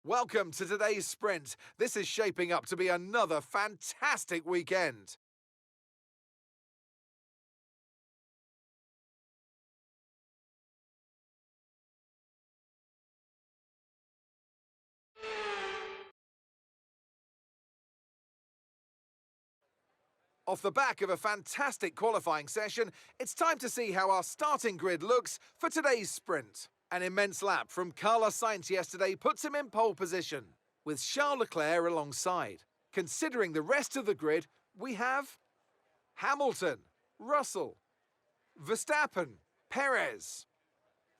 Welcome to today's sprint. This is shaping up to be another fantastic weekend. Off the back of a fantastic qualifying session, it's time to see how our starting grid looks for today's sprint. An immense lap from Carlos Sainz yesterday puts him in pole position, with Charles Leclerc alongside. Considering the rest of the grid, we have Hamilton, Russell, Verstappen, Perez,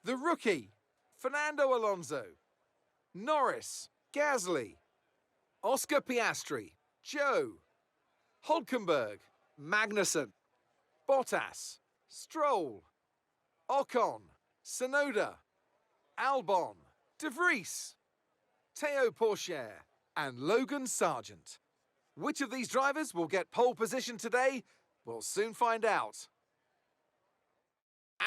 the rookie, Fernando Alonso, Norris, Gasly, Oscar Piastri, Joe, Hulkenberg, Magnussen, Bottas, Stroll, Ocon, Tsunoda, Albon, De Vries, Théo Pourchaire, and Logan Sargent. Which of these drivers will get pole position today? We'll soon find out.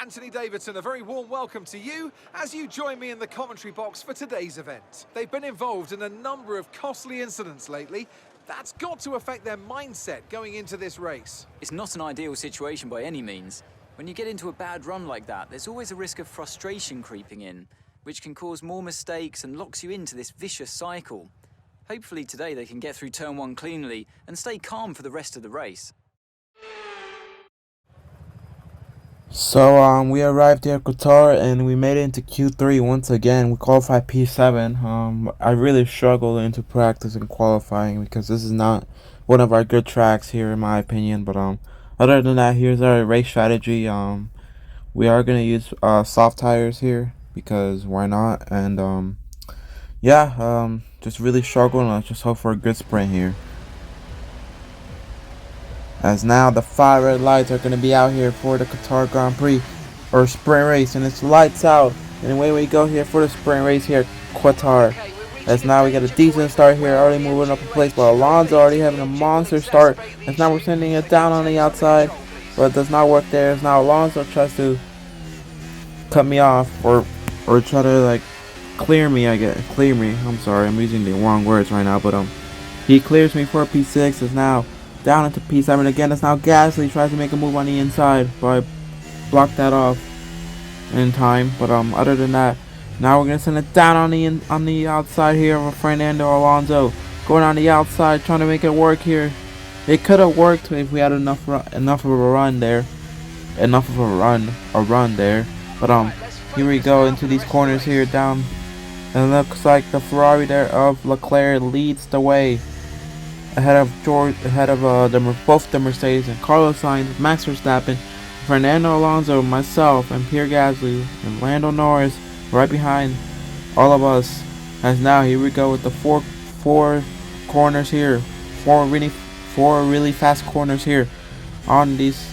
Anthony Davidson, a very warm welcome to you as you join me in the commentary box for today's event. They've been involved in a number of costly incidents lately. That's got to affect their mindset going into this race. It's not an ideal situation by any means. When you get into a bad run like that, there's always a risk of frustration creeping in, which can cause more mistakes and locks you into this vicious cycle. Hopefully today they can get through turn 1 cleanly and stay calm for the rest of the race. So we arrived here at Qatar and we made it into Q3 once again. We qualified P7. I really struggled into practice and qualifying because this is not one of our good tracks here in my opinion. But other than that, here's our race strategy. We are gonna use soft tires here because why not? And just really struggle and let's just hope for a good sprint here. As now the 5 red lights are going to be out here for the Qatar Grand Prix or sprint race, and it's lights out. And away we go here for the sprint race here, Qatar. As now we got a decent start here, already moving up a place, but Alonso already having a monster start. As now we're sending it down on the outside, but it does not work there. As now Alonso tries to cut me off or try to like clear me. Clear me. I'm sorry, I'm using the wrong words right now, but he clears me for P6. As now down into P7 again. It's now Gasly tries to make a move on the inside, but I blocked that off in time. But other than that, now we're gonna send it down on the outside here with Fernando Alonso going on the outside, trying to make it work here. It could have worked if we had enough of a run there. But here we go into these corners here down, and it looks like the Ferrari there of Leclerc leads the way. Ahead of both the Mercedes and Carlos Sainz, Max Verstappen, Fernando Alonso, myself, and Pierre Gasly, and Lando Norris right behind all of us. As now here we go with the four corners here, four really fast corners here on these.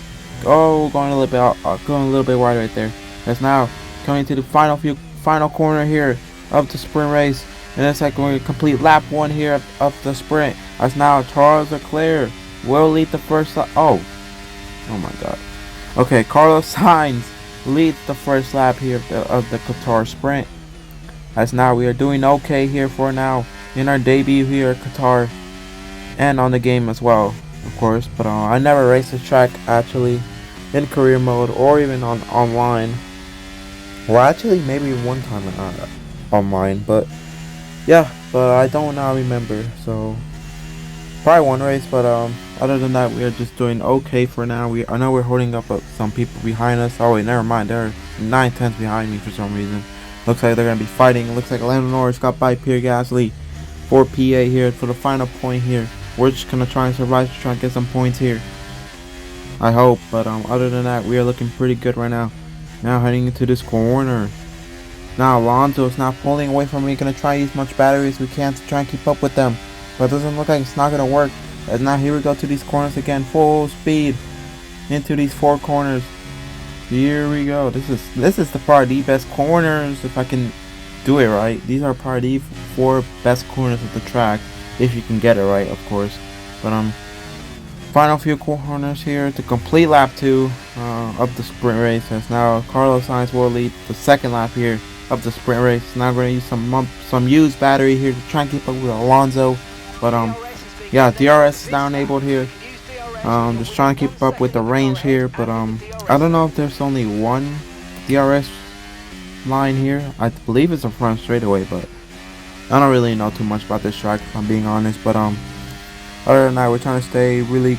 Oh, going a little bit wide right there. As now coming to the final corner here of the sprint race. And it's like going to complete lap 1 here of the sprint. As now Charles Leclerc will lead the first lap. Oh my god. Okay, Carlos Sainz leads the first lap here of the Qatar sprint. As now we are doing okay here for now in our debut here at Qatar and on the game as well, of course. But I never raced the track actually in career mode or even on online. Well, actually maybe one time online, but yeah, but I don't now remember, so probably one race. But other than that, we are just doing okay for now. I know we're holding up some people behind us. Oh wait, never mind, there are 9 tenths behind me for some reason. Looks like they're gonna be fighting. It looks like Lando Norris got by Pierre Gasly for PA here for the final point here. We're just gonna try and survive to try and get some points here, I hope. But other than that, we are looking pretty good right now. Now heading into this corner. Now Alonso is now pulling away from me. Gonna try and use much battery as we can to try and keep up with them, but it doesn't look like it's not gonna work. As now here we go to these corners again, full speed into these 4 corners. Here we go. This is the probably the best corners if I can do it right. These are probably the 4 best corners of the track if you can get it right, of course. But final few corners here to complete lap 2 of the sprint race. As now Carlos Sainz will lead the second lap here of the sprint race. Now we're gonna use some used battery here to try and keep up with Alonso. But yeah, DRS is now enabled here. Just trying to keep up with the range here. But I don't know if there's only one DRS line here. I believe it's a front straightaway, but I don't really know too much about this track if I'm being honest. But other than that, we're trying to stay really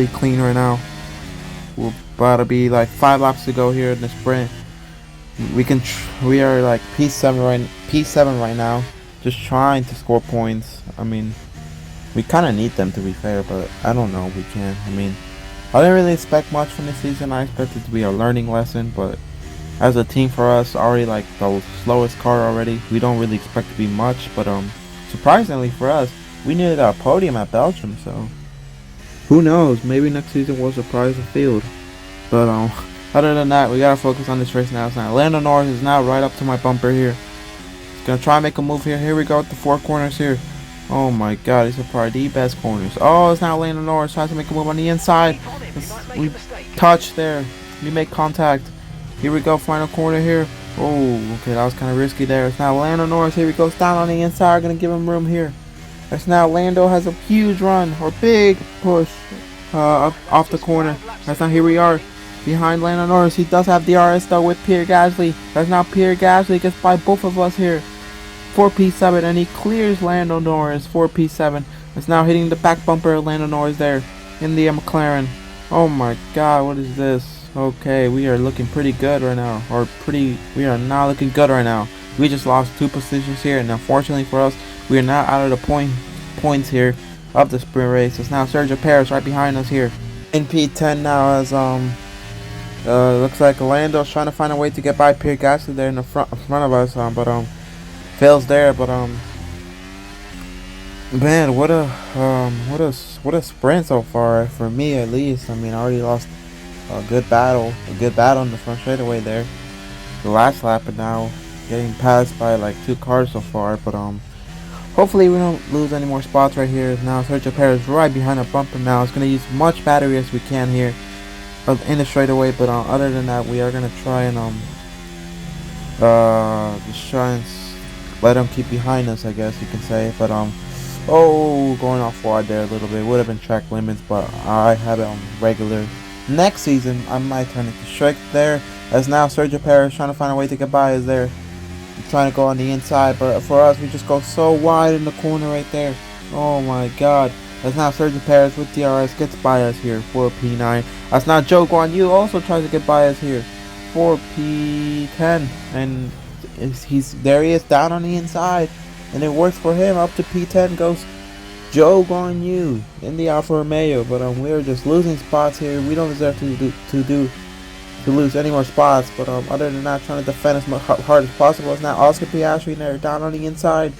clean right now. We're about to be like 5 laps to go here in the sprint. We are like P7 right now, just trying to score points. I mean, we kind of need them to be fair, but I don't know, we can. I mean, I didn't really expect much from this season. I expected it to be a learning lesson, but as a team for us, already like the slowest car already, we don't really expect to be much. But surprisingly for us, we nearly got a podium at Belgium, so who knows, maybe next season we'll surprise the field. But other than that, we gotta focus on this race now. It's now Lando Norris is now right up to my bumper here. He's gonna try and make a move here. Here we go with the 4 corners here. Oh my god, these are probably the best corners. Oh, it's now Lando Norris tries to make a move on the inside. We touch there. We make contact. Here we go, final corner here. Oh, okay, that was kind of risky there. It's now Lando Norris. Here we go, down on the inside. Gonna give him room here. It's now Lando has a huge run or big push up off the corner. That's now here we are behind Lando Norris. He does have DRS though with Pierre Gasly. That's now Pierre Gasly gets by both of us here for P7, and he clears Lando Norris for P7. It's now hitting the back bumper of Lando Norris there in the McLaren. Oh my god, what is this? Okay, we are looking pretty good right now. We are not looking good right now. We just lost 2 positions here, and unfortunately for us, we are now out of the points here of the sprint race. It's now Sergio Perez right behind us here in P10 now, as looks like Lando's trying to find a way to get by Pierre Gasly there in the front of us, but fails there. But man, what a sprint so far for me, at least. I mean, I already lost a good battle in the front straightaway there the last lap, and now getting passed by like 2 cars so far. But hopefully we don't lose any more spots right here. Now Sergio Perez right behind a bumper now. It's going to use much battery as we can here in the straightaway. But other than that, we are going to try and just try and let him keep behind us, I guess you can say. But oh, going off wide there a little bit. Would have been track limits, but I have it on regular. Next season I might turn it to strict there, as now Sergio Perez trying to find a way to get by us there. Trying to go on the inside, but for us, we just go so wide in the corner right there. Oh my god. That's now Sergio Perez with DRS gets by us here for P9. That's now Joe Guan Yu also tries to get by us here for P10, and there he is down on the inside, and it works for him. Up to P10 goes Joe Guan Yu in the Alfa Romeo. But we're just losing spots here. We don't deserve to lose any more spots. But other than that, trying to defend as hard as possible. It's now Oscar Piastri there down on the inside.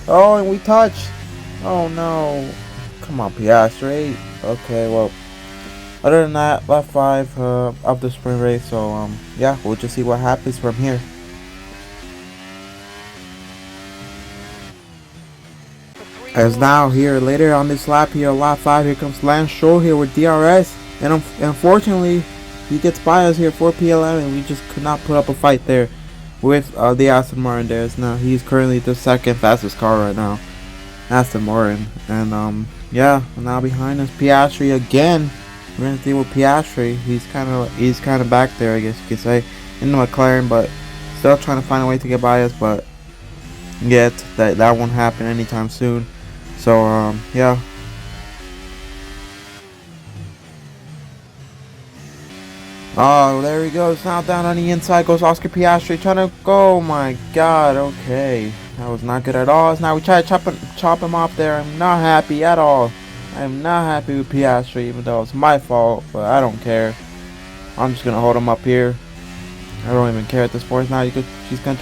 Oh, and we touch. Oh no, come on Piastri. Okay, well, other than that, lap 5 of the sprint race. So yeah, we'll just see what happens from here. As now here later on this lap here, lap 5, here comes Lance Stroll here with DRS, and unfortunately he gets by us here for P11. We just could not put up a fight there with the Aston Martin there. Now he's currently the 2nd fastest car right now, Aston Martin. And yeah, now behind us Piastri again. We're gonna deal with Piastri. He's kind of back there, I guess you could say, in the McLaren, but still trying to find a way to get by us. But yet that won't happen anytime soon. So yeah. Oh, there he goes. Now down on the inside goes Oscar Piastri trying to go. Oh my god, okay. That was not good at all. Now we try to chop him off there. I'm not happy at all. I am not happy with Piastri, even though it's my fault, but I don't care. I'm just gonna hold him up here. I don't even care at this point. Now she's gonna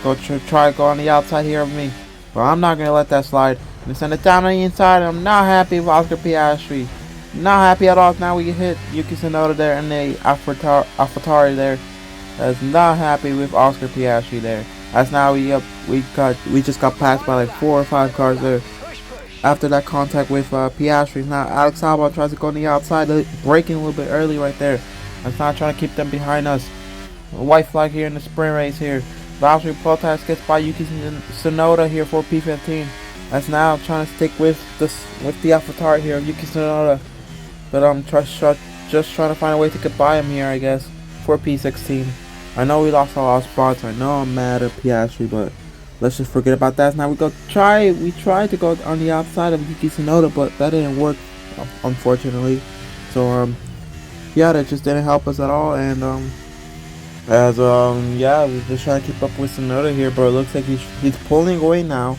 try to go on the outside here of me, but I'm not gonna let that slide. I'm gonna send it down on the inside. I'm not happy with Oscar Piastri. Not happy at all. Now we hit Yuki Tsunoda there and the AlphaTauri there. That's not happy with Oscar Piastri there. That's now we just got passed by like 4 or 5 cars there. After that contact with Piastri, now Alex Albon tries to go on the outside, braking a little bit early right there. That's not trying to keep them behind us. A white flag here in the sprint race here. Valtteri Bottas gets by Yuki Tsunoda here for P15. That's now trying to stick with the AlphaTauri here of Yuki Tsunoda. But I'm just trying to find a way to get by him here, I guess, for P16. I know we lost a lot of spots. I know I'm mad at Piastri, but let's just forget about that. Now we tried to go on the outside of Yuki Tsunoda, but that didn't work, unfortunately. So yeah, that just didn't help us at all. And yeah, we're just trying to keep up with Tsunoda here, but it looks like he's pulling away now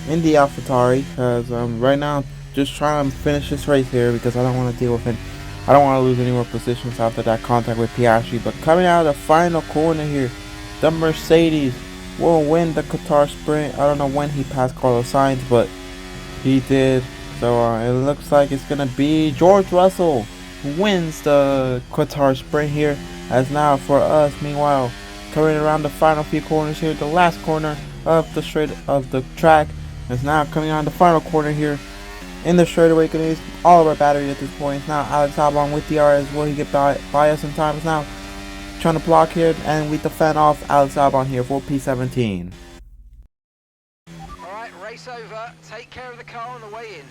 in the AlphaTauri. Cause right now, just trying to finish this race here because I don't want to deal with it. I don't want to lose any more positions after that contact with Piastri. But coming out of the final corner here, the Mercedes will win the Qatar Sprint. I don't know when he passed Carlos Sainz, but he did. So it looks like it's gonna be George Russell who wins the Qatar Sprint here. As now for us, meanwhile, coming around the final few corners here, the last corner of the straight of the track is now coming on the final corner here in the straightaway. Gonna use all of our battery at this point. It's now Alex Albon with the RS. Will he get by us in time? It's now trying to block here and we defend off Alex Albon here for P17. Alright, race over. Take care of the car on the way in.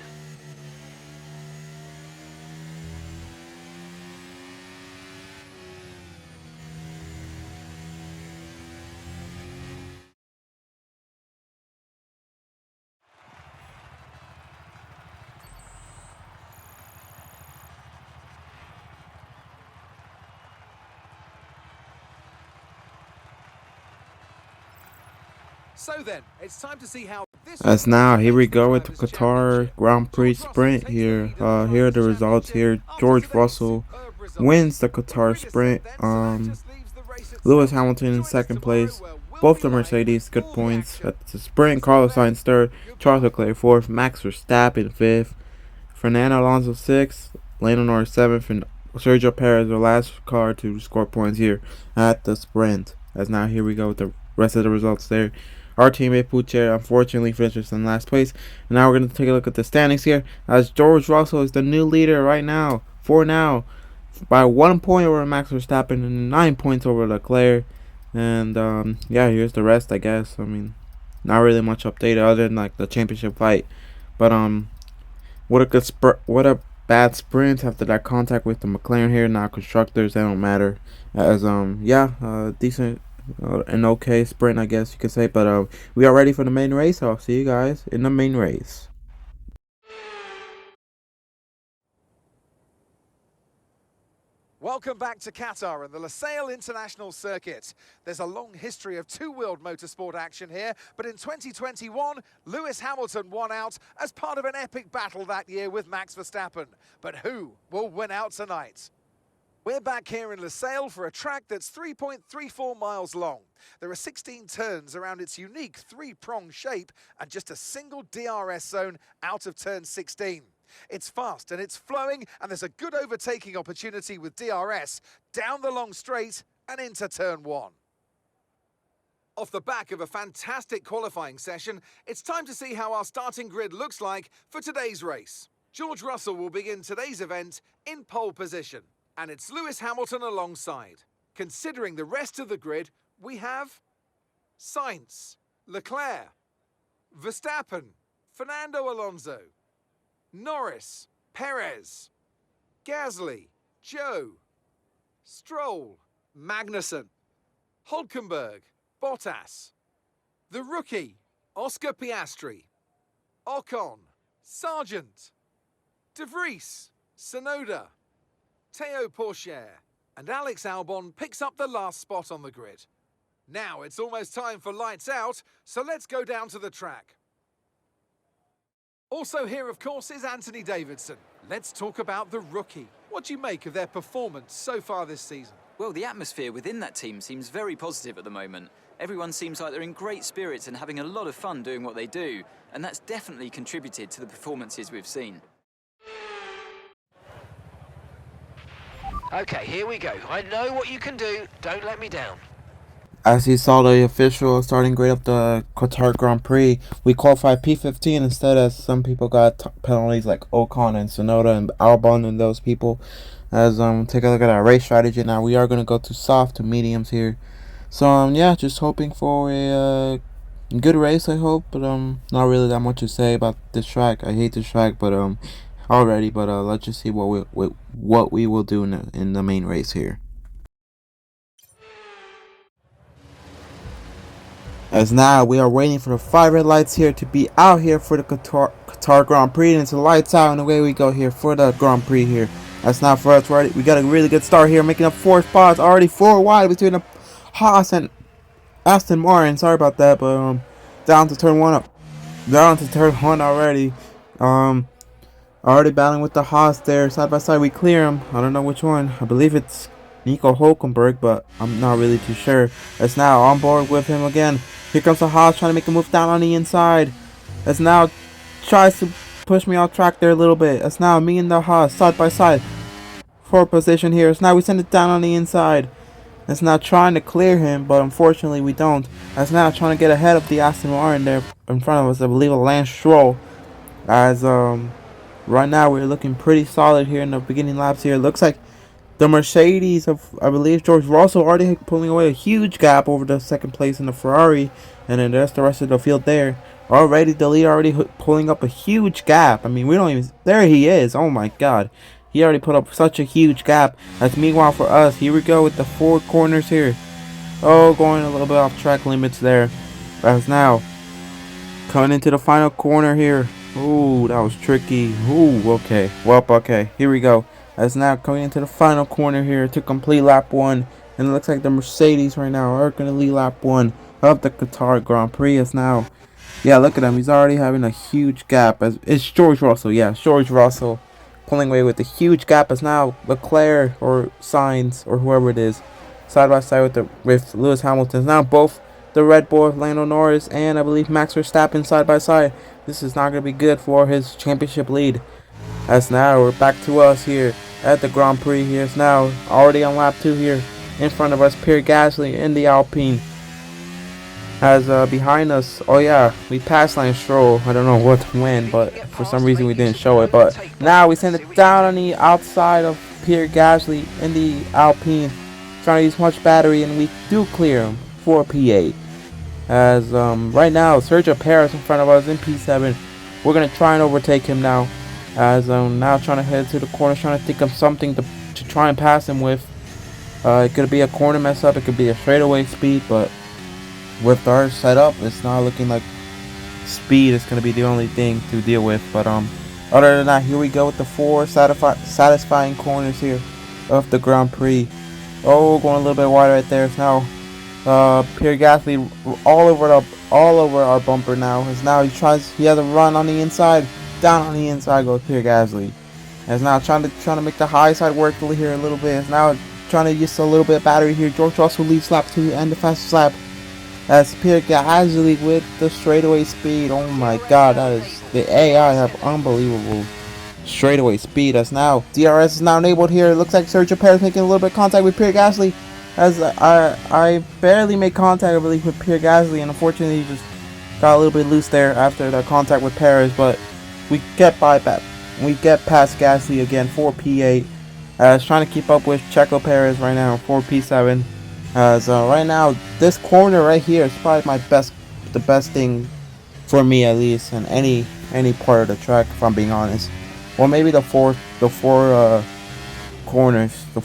So then, it's time to see how this. As now, here we go with the Qatar Grand Prix Sprint here. Here are the results here. George Russell wins the Qatar Sprint. Lewis Hamilton in second place. Both the Mercedes, good points. At the sprint, Carlos Sainz third. Charles Leclerc fourth. Max Verstappen fifth. Fernando Alonso sixth. Lando Norris seventh. And Sergio Perez, the last car to score points here at the sprint. As now, here we go with the rest of the results there. Our teammate Pucci unfortunately finishes in last place. And now we're going to take a look at the standings here. As George Russell is the new leader right now, by 1 point over Max Verstappen and 9 points over Leclerc. And yeah, here's the rest, I guess. I mean, not really much update other than like the championship fight. But what a bad sprint after that contact with the McLaren here. Now constructors, they don't matter. As yeah, decent. An okay sprint, I guess you could say, but we are ready for the main race. I'll see you guys in the main race. Welcome back to Qatar and the Lusail International Circuit. There's a long history of two-wheeled motorsport action here, but in 2021, Lewis Hamilton won out as part of an epic battle that year with Max Verstappen. But who will win out tonight? We're back here in Lusail for a track that's 3.34 miles long. There are 16 turns around its unique three-prong shape and just a single DRS zone out of turn 16. It's fast and it's flowing, and there's a good overtaking opportunity with DRS down the long straight and into turn 1. Off the back of a fantastic qualifying session, it's time to see how our starting grid looks like for today's race. George Russell will begin today's event in pole position. And it's Lewis Hamilton alongside. Considering the rest of the grid, we have Sainz, Leclerc, Verstappen, Fernando Alonso, Norris, Perez, Gasly, Joe, Stroll, Magnussen, Hülkenberg, Bottas, the rookie, Oscar Piastri, Ocon, Sargent, De Vries, Tsunoda, Théo Pourchaire, and Alex Albon picks up the last spot on the grid. Now it's almost time for lights out, so let's go down to the track. Also here, of course, is Anthony Davidson. Let's talk about the rookie. What do you make of their performance so far this season? Well, the atmosphere within that team seems very positive at the moment. Everyone seems like they're in great spirits and having a lot of fun doing what they do, and that's definitely contributed to the performances we've seen. Okay, here we go. I know what you can do. Don't let me down. As you saw the official starting grade of the Qatar Grand Prix, we qualified P15 instead, as some people got penalties like Ocon and Tsunoda and Albon and those people. As take a look at our race strategy now. We are going to go to soft to mediums here. So yeah, just hoping for a good race, I hope. But not really that much to say about this track. I hate this track, but already. But let's just see what we will do in the main race here. As now we are waiting for the 5 red lights here to be out here for the Qatar Grand Prix, and it's lights out, and away we go here for the Grand Prix here. That's now for us. We got a really good start here, making up 4 spots, already 4 wide between the Haas and Aston Martin. Sorry about that, but down to turn 1 up, down to turn 1 already. Already battling with the Haas there, side by side. We clear him. I don't know which one. I believe it's Nico Hulkenberg, but I'm not really too sure. That's now on board with him again. Here comes the Haas trying to make a move down on the inside. That's now tries to push me off track there a little bit. That's now me and the Haas side by side for position here. So now we send it down on the inside. That's now trying to clear him, but unfortunately we don't. That's now trying to get ahead of the Aston Martin there in front of us. I believe a Lance Stroll. As right now we're looking pretty solid here in the beginning laps here. It looks like the Mercedes of, I believe, George Russell already pulling away a huge gap over the second place in the Ferrari, and then there's the rest of the field there. Already the lead already pulling up a huge gap. I mean, we don't even, there he is. Oh my god. He already put up such a huge gap. As meanwhile for us, here we go with the 4 corners here. Oh, going a little bit off track limits there. As now coming into the final corner here. Ooh, that was tricky. Ooh, okay. Well, okay. Here we go. As now coming into the final corner here to complete lap 1. And it looks like the Mercedes right now are going to lead lap 1 of the Qatar Grand Prix. As now, yeah, look at him. He's already having a huge gap. As it's George Russell. Yeah, George Russell pulling away with a huge gap. As now Leclerc or Sainz or whoever it is side by side with Lewis Hamilton. Now both the Red Bull, Lando Norris, and I believe Max Verstappen side by side. This is not going to be good for his championship lead. As now we're back to us here at the Grand Prix. Here's now already on lap 2 here. In front of us, Pierre Gasly in the Alpine. As behind us, oh yeah, we passed Lance Stroll. I don't know when, but for some reason we didn't show it. But now we send it down on the outside of Pierre Gasly in the Alpine, trying to use much battery, and we do clear him for P8. As right now, Sergio Perez in front of us in P7. We're gonna try and overtake him now. As now trying to head to the corner, trying to think of something to try and pass him with. It could be a corner mess up, it could be a straightaway speed, but with our setup, it's not looking like speed is gonna be the only thing to deal with. But other than that, here we go with the 4 satisfying corners here of the Grand Prix. Oh, going a little bit wide right there. It's now Pierre Gasly all over our bumper now. As now he has a run on the inside. Down on the inside goes Pierre Gasly. As now trying to make the high side work here a little bit. As now trying to use a little bit of battery here. George Russell leads lap 2 and the fastest lap. As Pierre Gasly with the straightaway speed. Oh my god, that is, the AI have unbelievable straightaway speed. As now DRS is now enabled here. It looks like Sergio Perez making a little bit of contact with Pierre Gasly. As I barely made contact, I believe, with Pierre Gasly, and unfortunately he just got a little bit loose there after the contact with Perez. But we get past Gasly again for P8. As trying to keep up with Checo Perez right now for P7. As right now this corner right here is probably the best thing for me, at least, in any part of the track, if I'm being honest. Or maybe the four corners, the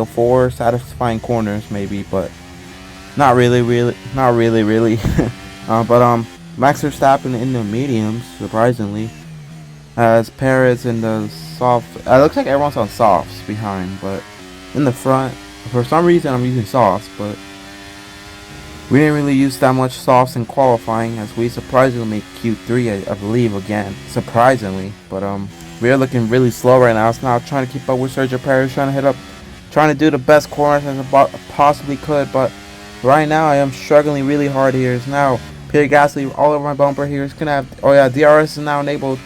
four satisfying corners maybe, but not really. But Max Verstappen in the mediums, surprisingly, as Perez in the soft. It looks like everyone's on softs behind, but in the front, for some reason I'm using softs, but we didn't really use that much softs in qualifying, as we surprisingly made Q3, I believe, again, surprisingly. But we're looking really slow right now. It's now trying to keep up with Sergio Perez, trying to do the best corners as I possibly could. But right now I am struggling really hard here. It's now Pierre Gasly all over my bumper here. It's gonna have, oh yeah, DRS is now enabled.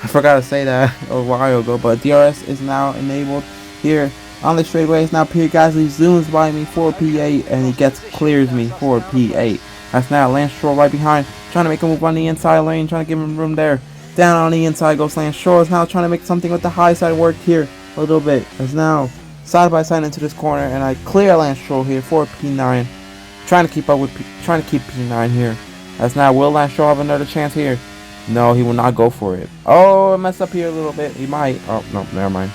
I forgot to say that a while ago, but DRS is now enabled here on the straightaway. It's now Pierre Gasly zooms by me for P8, and he clears me for P8. That's now Lance Stroll right behind, trying to make a move on the inside lane, trying to give him room there. Down on the inside goes Lance Stroll. Is now trying to make something with the high side work here a little bit. As now side by side into this corner, and I clear Lance Stroll here for P9. trying to keep up with trying to keep P9 here. As now, will Lance Stroll have another chance here? No, he will not go for it. Oh, I messed up here a little bit. He might. Oh no, never mind.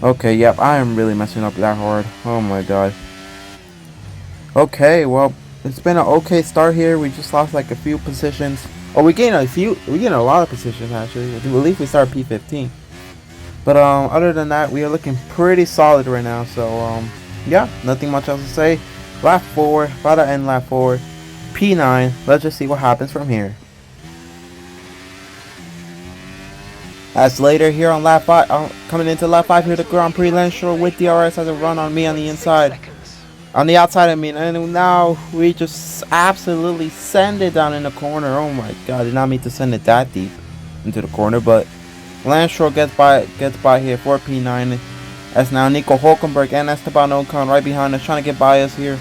Okay, yep, I am really messing up that hard. Oh my god. Okay, well, it's been an okay start here. We just lost like a few positions. Oh, we gained a lot of positions actually. I believe we started P15. But other than that, we are looking pretty solid right now. So yeah, nothing much else to say. Lap 4, about to end lap 4. P9. Let's just see what happens from here. As later here on lap 5, coming into lap 5 here, the Grand Prix, Lance Stroll with DRS has a run on me on the inside. On the outside, I mean, and now we just absolutely send it down in the corner. Oh my god, did not mean to send it that deep into the corner, but Lance Stroll gets by here for P9. As now Nico Hulkenberg and Esteban Ocon right behind us trying to get by us here.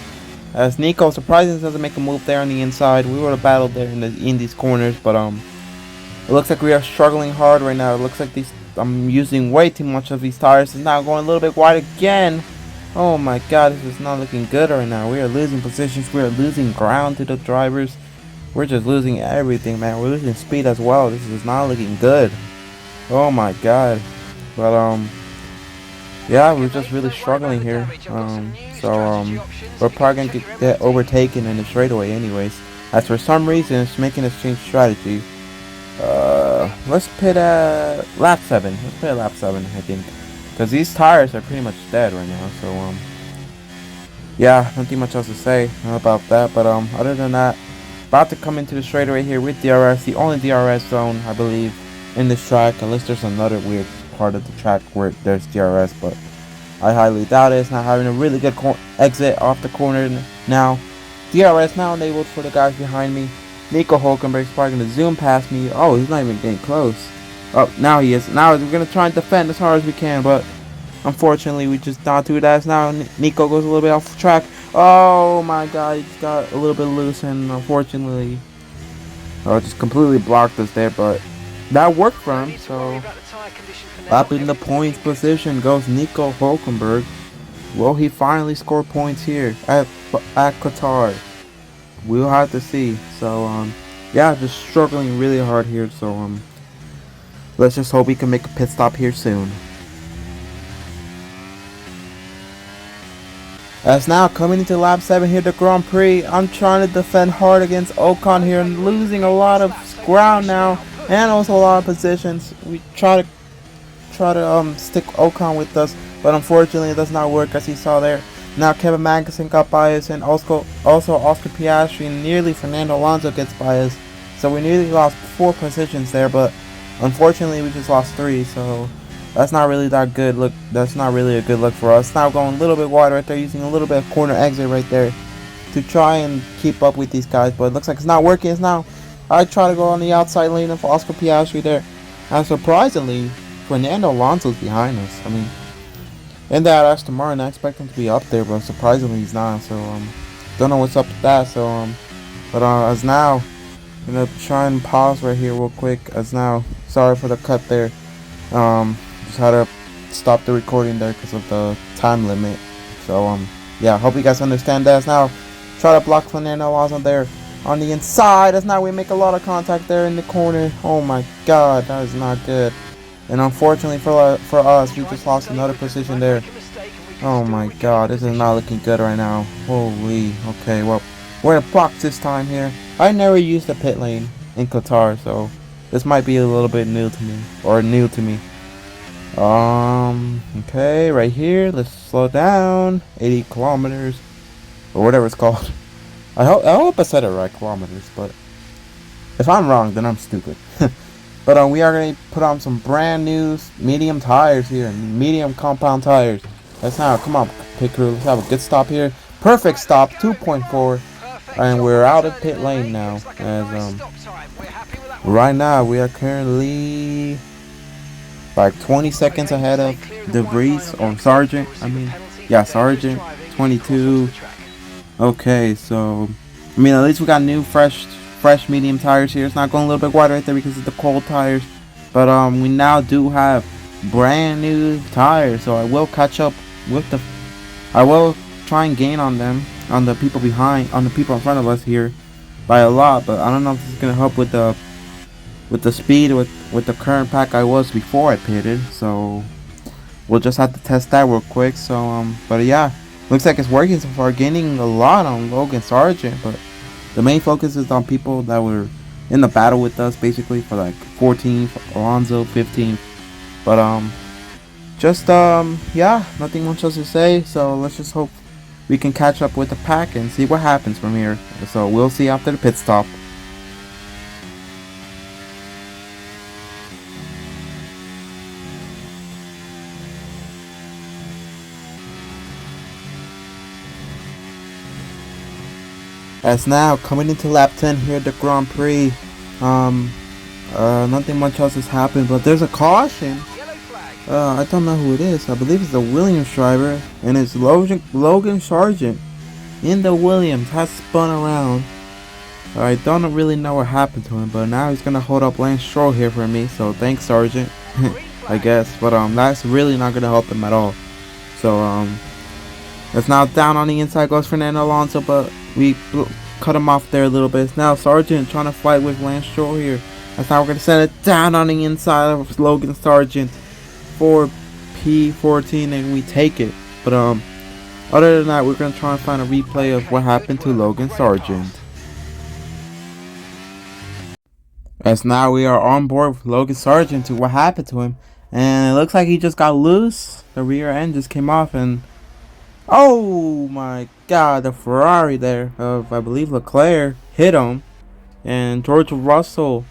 As Nico surprisingly doesn't make a move there on the inside. We would have battled there in these corners, but it looks like we are struggling hard right now. It looks like I'm using way too much of these tires. It's now going a little bit wide again. Oh my god, this is not looking good right now. We are losing positions. We are losing ground to the drivers. We're just losing everything, man. We're losing speed as well. This is not looking good. Oh my god. But yeah, we're just really struggling here. We're probably gonna get overtaken in the straightaway anyways. As for some reason it's making us change strategy. Let's pit at lap 7. Let's pit at lap 7, I think. Because these tires are pretty much dead right now, so yeah, nothing much else to say about that. But other than that, about to come into the straightaway here with DRS, the only DRS zone I believe in this track, unless there's another weird part of the track where there's DRS, but I highly doubt it. It's not having a really good exit off the corner now. DRS now enabled for the guys behind me. Nico Hulkenberg is probably going to zoom past me. Oh, he's not even getting close. Oh, now he is. Now we're going to try and defend as hard as we can, but unfortunately we just not do that. Now Nico goes a little bit off track. Oh my god, he just got a little bit loose, and unfortunately just completely blocked us there, but that worked for him. So up in the points position goes Nico Hulkenberg. Will he finally score points here at Qatar? We'll have to see. So yeah, just struggling really hard here. So let's just hope we can make a pit stop here soon. As now coming into lap 7 here, the Grand Prix, I'm trying to defend hard against Ocon here and losing a lot of ground now and also a lot of positions. We try to stick Ocon with us, but unfortunately it does not work, as you saw there. Now Kevin Magnussen got by us, and also Oscar Piastri and nearly Fernando Alonso gets by us. So we nearly lost 4 positions there, but unfortunately we just lost 3. So that's not really that good. Look, that's not really a good look for us. Now going a little bit wide right there, using a little bit of corner exit right there to try and keep up with these guys, but it looks like it's not working. It's now I try to go on the outside lane of Oscar Piastri there, and surprisingly Fernando Alonso's behind us. I mean, in that Aston Martin, I expect him to be up there, but surprisingly he's not. So don't know what's up with that. So but as now, I'm gonna try and pause right here real quick. As now, sorry for the cut there. Just had to stop the recording there because of the time limit. So yeah, hope you guys understand that. As now, try to block Fernando Alonso there on the inside. As now we make a lot of contact there in the corner. Oh my god, that is not good. And unfortunately for us, we just lost another position there. Oh my god, this is not looking good right now. Holy. Okay, well, we're in a box this time here. I never used the pit lane in Qatar, so this might be a little bit new to me. Okay, right here, let's slow down. 80 kilometers, or whatever it's called. I hope I said it right, kilometers, but if I'm wrong, then I'm stupid. But we are going to put on some brand new medium tires here, medium compound tires. Let's now, come on, pit crew, let's have a good stop here. Perfect stop, 2.4, and we're out of pit lane now. As right now we are currently like 20 seconds ahead of De Vries or Sargent. I mean, yeah, Sargent, 22. Okay, so I mean, at least we got new fresh medium tires here. It's not going a little bit wide right there because of the cold tires, but we now do have brand new tires, so I will catch up with I will try and gain on them on the people behind, on the people in front of us here by a lot. But I don't know if this is gonna help with the speed with the current pack I was before I pitted. So we'll just have to test that real quick. So but yeah, looks like it's working so far, gaining a lot on Logan Sargent. But the main focus is on people that were in the battle with us, basically for like 14th, Alonso 15th. But just yeah, nothing much else to say. So let's just hope we can catch up with the pack and see what happens from here. So we'll see after the pit stop. As now coming into lap 10 here at the Grand Prix. Nothing much else has happened, but there's a caution. I don't know who it is. I believe it's the Williams driver, and it's Logan Sargent in the Williams has spun around. I don't really know what happened to him, but now he's gonna hold up Lance Stroll here for me. So thanks, Sargent. I guess, but that's really not gonna help him at all. So it's now down on the inside goes Fernando Alonso, but we cut him off there a little bit. It's now Sargent trying to fight with Lance Stroll here. That's how we're gonna send it down on the inside of Logan Sargent for P14, and we take it. But other than that, we're gonna try and find a replay of what happened to Logan Sargent. As now we are on board with Logan Sargent to what happened to him, and it looks like he just got loose. The rear end just came off, and oh my god, the Ferrari there of, I believe, Leclerc hit him, and George Russell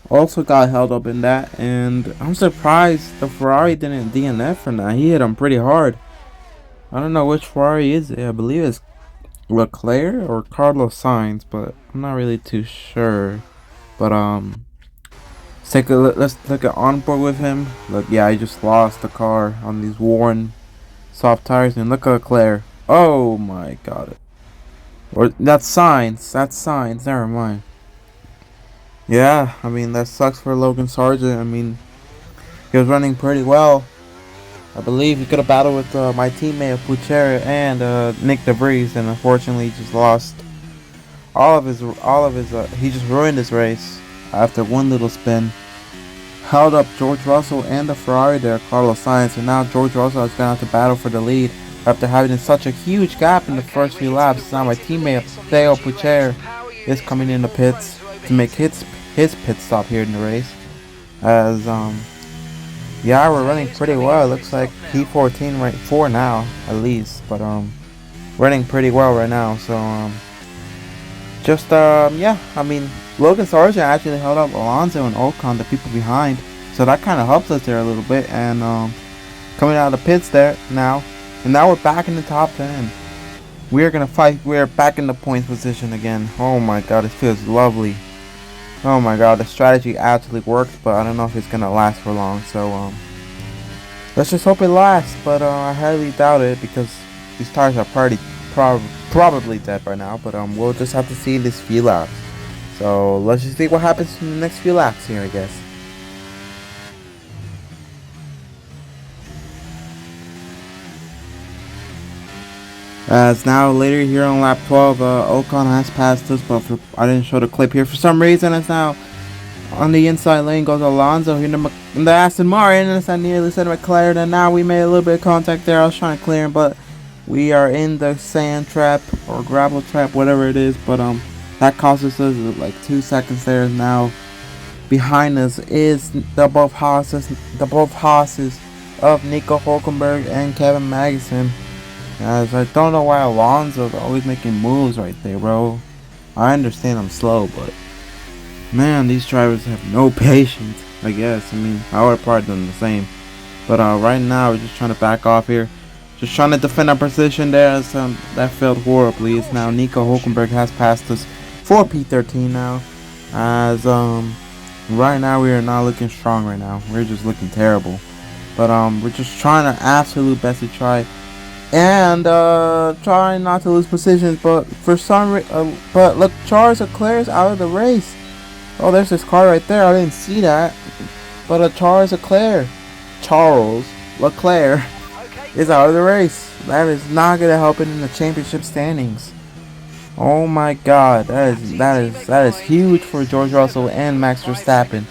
also got held up in that. And I'm surprised the Ferrari didn't DNF for that. He hit him pretty hard. I don't know which Ferrari is it. I believe it's Leclerc or Carlos Sainz, but I'm not really too sure. But let's take a look. Let's look at on board with him. Look, yeah, I just lost the car on these worn soft tires, and look at Leclerc. Oh my god. Or that's Sainz. That's Sainz. Never mind. Yeah, I mean, that sucks for Logan Sargent. I mean, he was running pretty well. I believe he could have battled with my teammate Puchera and Nick DeVries, and unfortunately he just lost all of his he just ruined his race after one little spin. Held up George Russell and the Ferrari there, Carlos Sainz, and now George Russell is going to have to battle for the lead after having such a huge gap in the first few laps. Now my teammate Theo Puchera is coming in the pits to make his pit stop here in the race. As yeah, we're running pretty well. It looks like P14 right 4 now at least, but running pretty well right now. So just yeah, I mean, Logan Sargent actually held up Alonso and Ocon, the people behind, so that kind of helps us there a little bit. And coming out of the pits there now, and now we're back in the top 10. We're gonna fight. We're back in the points position again. Oh my god, it feels lovely. Oh my god, the strategy actually works, but I don't know if it's gonna last for long. So let's just hope it lasts. But I highly doubt it, because these tires are probably dead by now. But we'll just have to see this few laps. So let's just see what happens in the next few laps here, I guess. As now later here on lap 12, Ocon has passed us, but I didn't show the clip here for some reason. As now on the inside lane goes Alonso here in the Aston Martin, and I nearly said McLaren, and now we made a little bit of contact there. I was trying to clear him, but we are in the sand trap or gravel trap, whatever it is. But that cost us like 2 seconds there. Now behind us is the both Haas's of Nico Hulkenberg and Kevin Magnussen. As I don't know why Alonso's always making moves right there, bro. I understand I'm slow, but man, these drivers have no patience, I guess. I mean, I would have probably done the same. But right now, we're just trying to back off here. Just trying to defend our position there. As, that failed horribly. It's now Nico Hulkenberg has passed us for P13 now. As right now, we are not looking strong right now. We're just looking terrible. But we're just trying our absolute best to try and trying not to lose positions, but for some but look, Charles Leclerc is out of the race. Oh, there's this car right there. I didn't see that. But Charles Leclerc is out of the race. That is not gonna help it in the championship standings. Oh my God, that is huge for George Russell and Max Verstappen.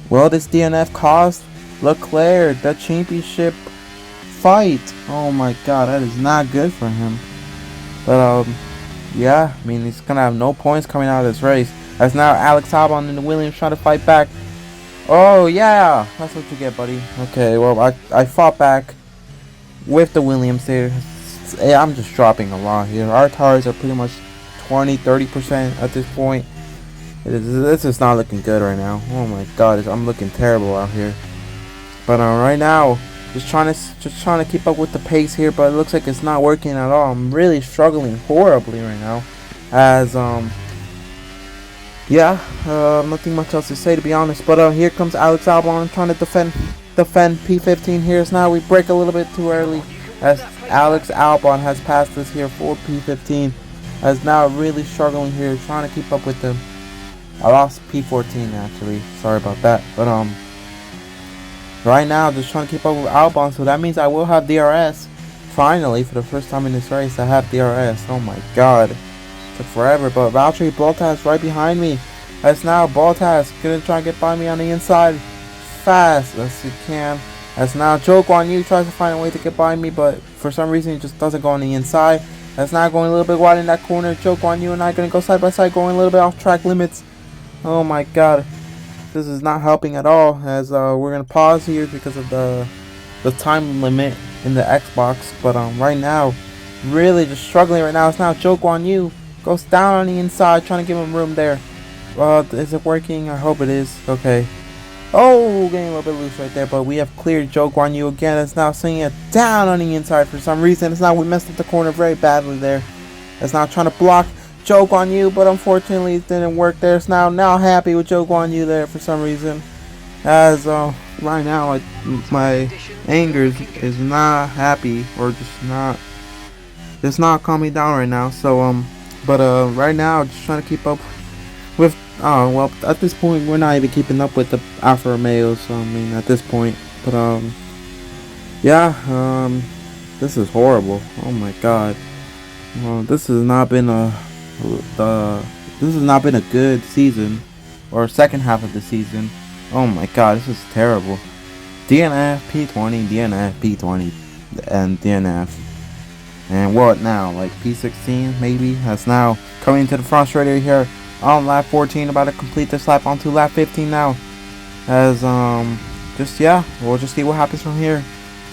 Will this DNF cost Leclerc the championship fight? Oh my God, that is not good for him. But yeah, I mean he's gonna have no points coming out of this race. As now Alex Albon and the Williams trying to fight back. Oh yeah, that's what you get, buddy. Okay, well I fought back with the Williams there. I'm just dropping a lot here. Our tires are pretty much 20-30% at this point. This is not looking good right now. Oh my God, I'm looking terrible out here. But right now, just trying to keep up with the pace here, but it looks like it's not working at all. I'm really struggling horribly right now. As yeah, nothing much else to say to be honest. But here comes Alex Albon trying to defend P15 here. As now we break a little bit too early, as Alex Albon has passed us here for P15. As now really struggling here, trying to keep up with them. I lost P14 actually. Sorry about that. But right now just trying to keep up with Albon. So that means I will have DRS. Finally, for the first time in this race, I have DRS. Oh my God. Took forever, but Valtteri Bottas right behind me. As now Bottas gonna try and get by me on the inside fast as he can. As now Zhou Guanyu tries to find a way to get by me, but for some reason he just doesn't go on the inside. That's now going a little bit wide in that corner. Zhou Guanyu and I gonna go side by side, going a little bit off track limits. Oh my God, this is not helping at all. As we're gonna pause here because of the time limit in the Xbox. But right now, really just struggling right now. It's now Zhou Guanyu goes down on the inside, trying to give him room there. Is it working? I hope it is. Okay. Oh, getting a little bit loose right there, but we have cleared Zhou Guanyu again. It's now seeing it down on the inside for some reason. It's now we messed up the corner very badly there. It's now trying to block Zhou Guanyu, but unfortunately it didn't work there. It's now happy with Zhou Guanyu there for some reason. As right now my anger is not happy, or just not calming down right now. So but right now just trying to keep up with well, at this point we're not even keeping up with the Alfa Romeos. So, I mean at this point, but yeah, this is horrible. Oh my God. Well, this has not been a good season, or second half of the season. Oh my God, this is terrible. DNF, P20, DNF, P20, and DNF. And what now? Like P16 maybe? That's now coming to the front straight here on lap 14, about to complete this lap onto lap 15 now. As just yeah, we'll just see what happens from here.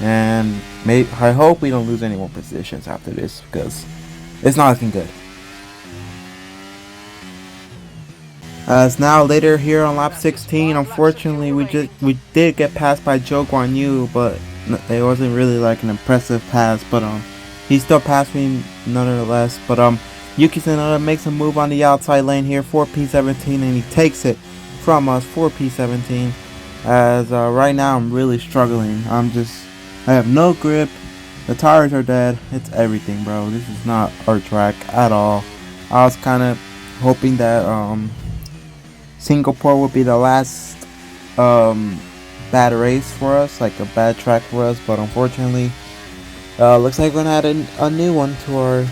And I hope we don't lose any more positions after this, because it's not looking good. As now later here on lap 16, unfortunately we did get passed by Zhou Guanyu, but it wasn't really like an impressive pass. But he still passed me nonetheless. But Yuki Tsunoda makes a move on the outside lane here for P17, and he takes it from us for P17. As right now I'm really struggling. I have no grip. The tires are dead. It's everything, bro. This is not our track at all. I was kind of hoping that Singapore would be the last bad race for us, like a bad track for us, but unfortunately looks like we're gonna add a new one to our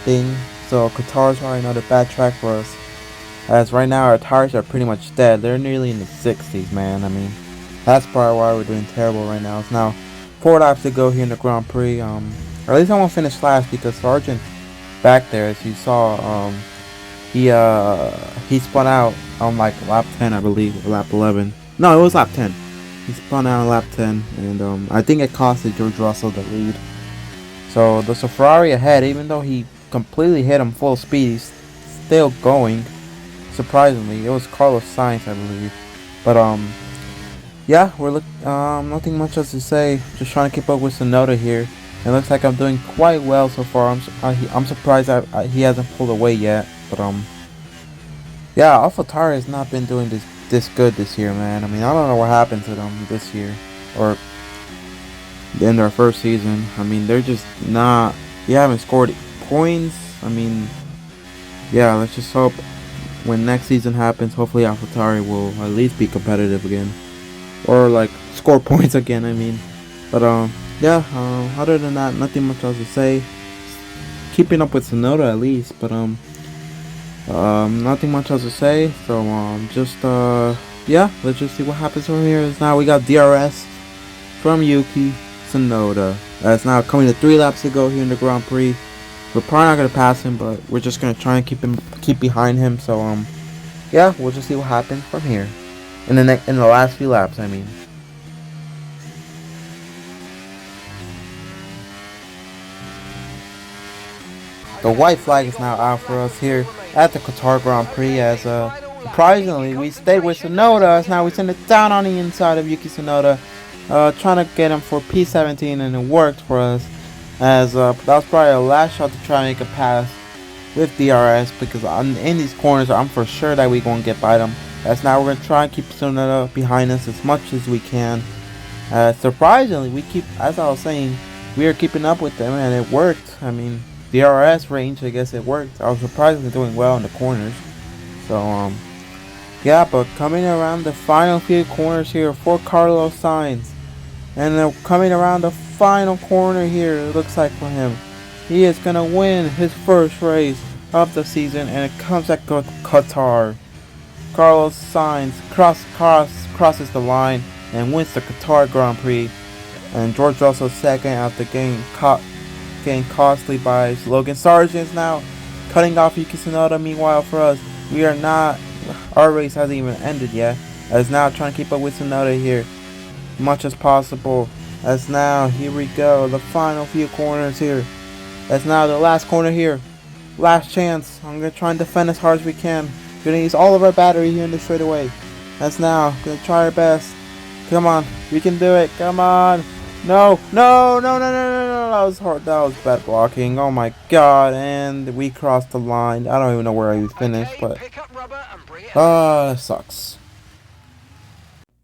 thing. So Qatar is probably another bad track for us, as right now our tires are pretty much dead. They're nearly in the 60s, man. I mean, that's probably why we're doing terrible right now. It's now 4 laps to go here in the Grand Prix, or at least I won't finish last, because Sargent back there, as you saw, he spun out on like lap 10, I believe, or lap 11. No, it was lap 10. He spun out on lap 10, and I think it costed George Russell the lead. So there's a Ferrari ahead, even though he completely hit him full speed, he's still going. Surprisingly, it was Carlos Sainz, I believe. But yeah, we're nothing much else to say. Just trying to keep up with Tsunoda here. It looks like I'm doing quite well so far. I'm surprised he hasn't pulled away yet. But yeah, AlphaTauri has not been doing this good this year, man. I mean, I don't know what happened to them this year, or in their first season. I mean, they're just not. They haven't scored points. I mean, yeah. Let's just hope when next season happens, hopefully AlphaTauri will at least be competitive again, or like score points again. I mean, but yeah, other than that, nothing much else to say. Keeping up with Sonoda at least, but nothing much else to say. So just yeah, let's just see what happens from here. Now we got DRS from Yuki Tsunoda. That's now coming to 3 laps to go here in the Grand Prix. We're probably not gonna pass him, but we're just gonna try and keep behind him. So yeah, we'll just see what happens from here in the last few laps. I mean. The white flag is now out for us here at the Qatar Grand Prix as surprisingly we stayed with Tsunoda as now we send it down on the inside of Yuki Tsunoda, trying to get him for P17, and it worked for us as that was probably our last shot to try and make a pass with DRS, because in these corners I'm for sure that we're going to get by them. As now we're going to try and keep Tsunoda behind us as much as we can. Surprisingly, as I was saying, we are keeping up with them, and it worked. I mean, DRS range, I guess it worked. I was surprisingly doing well in the corners. So, yeah, but coming around the final few corners here for Carlos Sainz. And coming around the final corner here, it looks like for him. He is going to win his first race of the season, and it comes at Qatar. Carlos Sainz crosses the line and wins the Qatar Grand Prix. And George Russell second after getting costly by Logan Sargent now cutting off Yuki Tsunoda. Meanwhile, for us, our race hasn't even ended yet. As now trying to keep up with Tsunoda here much as possible. As now, here we go, the final few corners here. As now the last corner here, last chance. I'm gonna try and defend as hard as we can. Gonna use all of our battery here in the straightaway. As now, gonna try our best. Come on, we can do it. Come on. No. That was hard. That was bad blocking. Oh my god. And we crossed the line. I don't even know where I finished, but that sucks.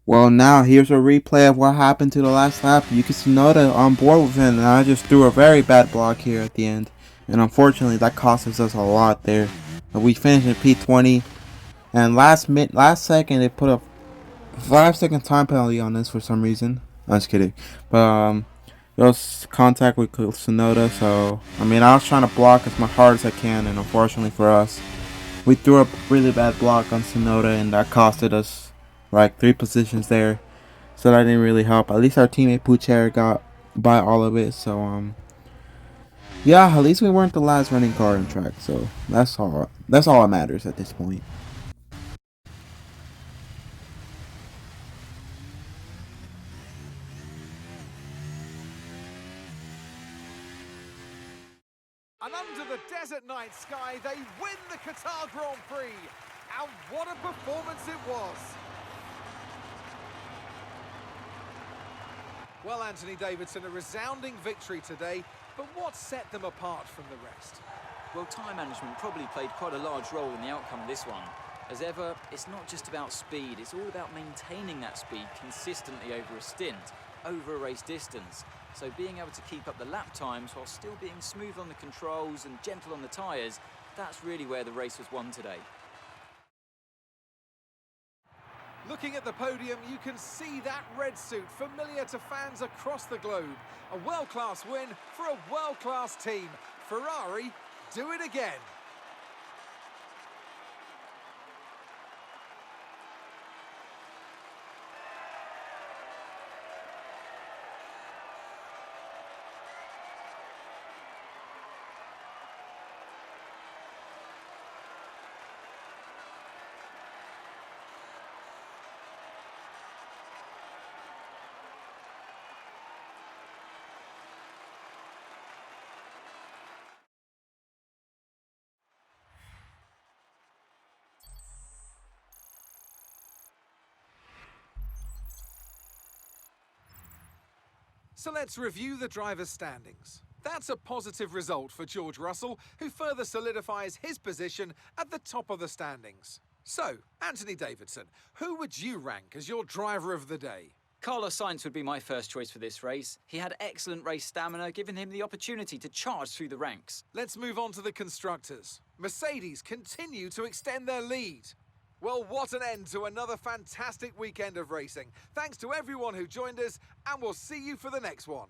Well, now here's a replay of what happened to the last lap. Yuki Tsunoda on board with him, and I just threw a very bad block here at the end. And unfortunately, that cost us a lot there. But we finished in P20, and last second they put a 5-second time penalty on this for some reason. I'm just kidding. But there was contact with Tsunoda, so I mean I was trying to block as hard as I can, and unfortunately for us, we threw a really bad block on Tsunoda, and that costed us like 3 positions there. So that didn't really help. At least our teammate Pucher got by all of it. So yeah, at least we weren't the last running car in track. So that's all that matters at this point. And under the desert night sky, they win the Qatar Grand Prix. And what a performance it was. Well, Anthony Davidson, a resounding victory today, but what set them apart from the rest? Well, time management probably played quite a large role in the outcome of this one. As ever, it's not just about speed, it's all about maintaining that speed consistently over a stint, over a race distance. So being able to keep up the lap times while still being smooth on the controls and gentle on the tyres, that's really where the race was won today. Looking at the podium, you can see that red suit familiar to fans across the globe. A world-class win for a world-class team. Ferrari, do it again. So let's review the drivers' standings. That's a positive result for George Russell, who further solidifies his position at the top of the standings. So, Anthony Davidson, who would you rank as your driver of the day? Carlos Sainz would be my first choice for this race. He had excellent race stamina, giving him the opportunity to charge through the ranks. Let's move on to the constructors. Mercedes continue to extend their lead. Well, what an end to another fantastic weekend of racing. Thanks to everyone who joined us, and we'll see you for the next one.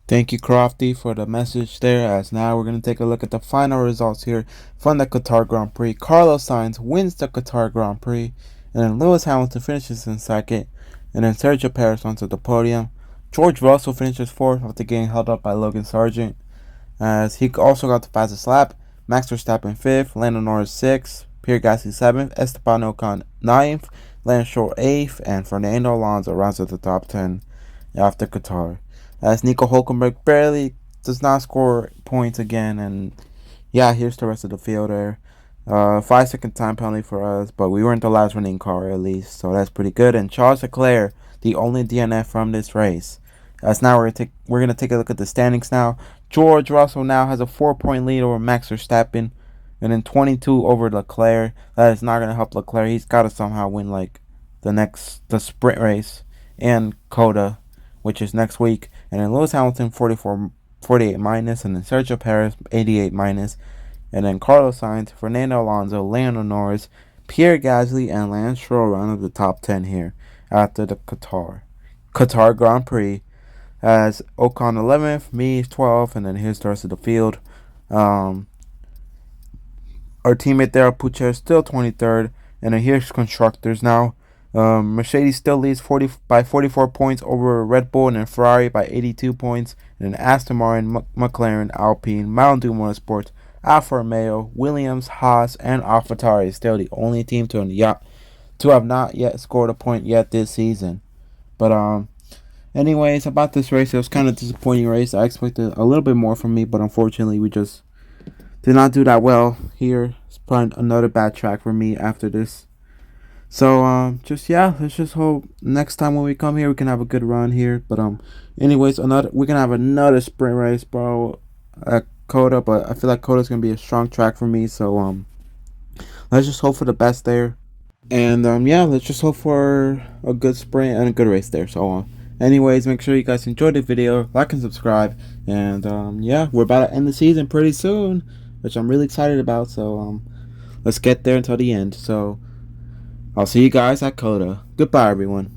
Thank you, Crofty, for the message there. As now we're going to take a look at the final results here from the Qatar Grand Prix. Carlos Sainz wins the Qatar Grand Prix, and then Lewis Hamilton finishes in second, and then Sergio Perez onto the podium. George Russell finishes fourth after getting held up by Logan Sargent, as he also got the fastest lap. Max Verstappen fifth, Lando Norris sixth, Pierre Gasly seventh, Esteban Ocon ninth, Lance Stroll eighth, and Fernando Alonso rounds out the top 10 after Qatar, as Nico Hulkenberg barely does not score points again. And yeah, here's the rest of the field there. 5-second time penalty for us, but we weren't the last running car at least, so that's pretty good. And Charles Leclerc, the only DNF from this race. As now we're gonna take a look at the standings now. George Russell now has a 4-point lead over Max Verstappen, and then 22 over Leclerc. That is not gonna help Leclerc. He's got to somehow win like the sprint race and Coda, which is next week. And then Lewis Hamilton 48 minus, and then Sergio Perez 88 minus, and then Carlos Sainz, Fernando Alonso, Lando Norris, Pierre Gasly, and Lance Stroll round of the top 10 here after the Qatar Grand Prix. As Ocon 11th, me 12th, and then here's the rest of the field. Our teammate there, Pucher, still 23rd, and then here's constructors now. Mercedes still leads by 44 points over Red Bull, and then Ferrari by 82 points, and then Aston Martin, McLaren, Alpine, Mountain Dew Motorsports, Alfa Romeo, Williams, Haas, and AlphaTauri is still the only team to have not yet scored a point yet this season. But anyways, about this race, it was kind of a disappointing race. I expected a little bit more from me, but unfortunately we just did not do that well here. It's probably another bad track for me after this. So let's just hope next time when we come here we can have a good run here. But anyways, we're gonna have another sprint race, bro, at Coda. But I feel like Coda's gonna be a strong track for me. So let's just hope for the best there. And let's just hope for a good sprint and a good race there. So anyways, make sure you guys enjoyed the video, like and subscribe. And we're about to end the season pretty soon, which I'm really excited about. So let's get there until the end. So I'll see you guys at Coda. Goodbye, everyone.